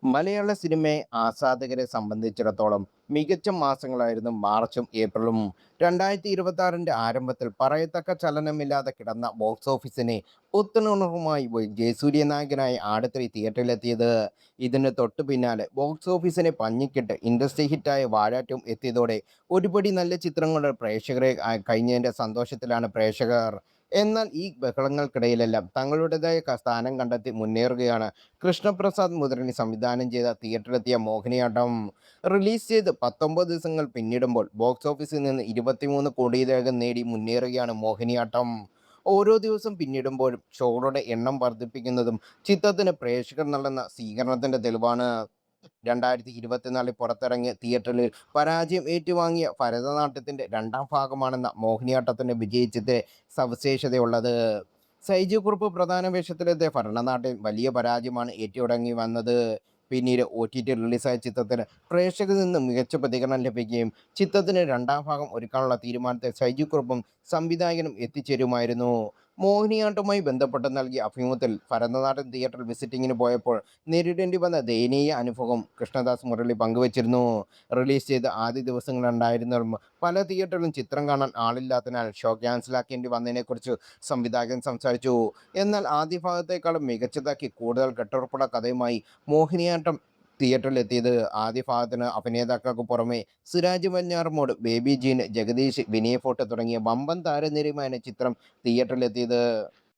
മലയാള സിനിമയെ ആസ്വാദകരെ സംബന്ധിച്ചിടത്തോളം മികച്ച മാസങ്ങളായിരുന്നു മാർച്ചും ഏപ്രിലും. 2026-ന്റെ ആരംഭത്തിൽ പറയത്തക്ക ചലനമില്ലാതെ കിടന്ന ബോക്സ് ഓഫീസിനെ പുത്തനുണർവുമായി ജയസൂര്യ നായകനായ ആട് 3 തിയേറ്ററിലെത്തിയത്. ഇതിന് തൊട്ടു പിന്നാലെ ബോക്സ് ഓഫീസിനെ പഞ്ഞിക്കിട്ട് ഇൻഡസ്ട്രി ഹിറ്റായ വാഴ 2 എത്തിയതോടെ ഒരുപടി നല്ല ചിത്രങ്ങളുടെ പ്രേക്ഷകരെ കഴിഞ്ഞതിൻ്റെ സന്തോഷത്തിലാണ് പ്രേക്ഷകർ. എന്നാൽ ഈ ബഹളങ്ങൾക്കിടയിലെല്ലാം തങ്ങളുടേതായ സ്ഥാനം കണ്ടെത്തി മുന്നേറുകയാണ് കൃഷ്ണപ്രസാദ് മുതലിന് സംവിധാനം ചെയ്ത തിയേറ്ററിലെത്തിയ മോഹിനിയാട്ടം. റിലീസ് ചെയ്ത് 19 ദിവസങ്ങൾ പിന്നിടുമ്പോൾ ബോക്സ് ഓഫീസിൽ നിന്ന് 23 കോടിയിലധികം നേടി മുന്നേറുകയാണ് മോഹിനിയാട്ടം. ഓരോ ദിവസം പിന്നിടുമ്പോഴും ഷോകളുടെ എണ്ണം വർദ്ധിപ്പിക്കുന്നതും ചിത്രത്തിന് പ്രേക്ഷകർ നൽകുന്ന സ്വീകരണത്തിന്റെ തെളിവാണ്. 2024 പുറത്തിറങ്ങിയ തിയേറ്ററിൽ പരാജയം ഏറ്റുവാങ്ങിയ ഭരതനാട്യത്തിന്റെ രണ്ടാം ഭാഗമാണെന്ന മോഹിനിയാട്ടത്തിന്റെ വിജയിച്ചതിന്റെ സവിശേഷതയുള്ളത്. സൈജു കുറുപ്പ് പ്രധാന വേഷത്തിലെത്തിയ ഭരണനാട്യം വലിയ പരാജയമാണ് ഏറ്റുവാങ്ങി വന്നത്. പിന്നീട് OTT റിലീസായ ചിത്രത്തിന് പ്രേക്ഷകരിൽ നിന്ന് മികച്ച പ്രതികരണം ലഭിക്കുകയും ചിത്രത്തിന് രണ്ടാം ഭാഗം ഒരുക്കാനുള്ള തീരുമാനത്തിൽ സൈജു കുറുപ്പും സംവിധായകനും എത്തിച്ചേരുമായിരുന്നു. മോഹിനിയാട്ടവുമായി ബന്ധപ്പെട്ട് നൽകിയ അഭിമുഖത്തിൽ ഭരതനാട്യം തിയേറ്റർ വിസിറ്റിങ്ങിന് പോയപ്പോൾ നേരിടേണ്ടി വന്ന ദയനീയ അനുഭവം കൃഷ്ണദാസ് മുരളി പങ്കുവച്ചിരുന്നു. റിലീസ് ചെയ്ത ആദ്യ ദിവസങ്ങളുണ്ടായിരുന്ന പല തിയേറ്ററിലും ചിത്രം കാണാൻ ആളില്ലാത്തതിനാൽ ഷോ ക്യാൻസലാക്കേണ്ടി വന്നതിനെക്കുറിച്ച് സംവിധായകൻ സംസാരിച്ചു. എന്നാൽ ആദ്യ ഭാഗത്തേക്കാളും മികച്ചതാക്കി കൂടുതൽ കെട്ടുറപ്പുള്ള കഥയുമായി മോഹിനിയാട്ടം തിയേറ്ററിലെത്തിയത്. ആദ്യ ഭാഗത്തിന് അഭിനേതാക്കൾക്ക് പുറമെ സിരാജ് വെഞ്ഞാറമൂട്, ബേബി ജീൻ, ജഗദീഷ്, വിനയ് ഫോർട്ട് തുടങ്ങിയ വമ്പൻ താരനിരയുമായാണ് ചിത്രം തിയേറ്ററിലെത്തിയത്.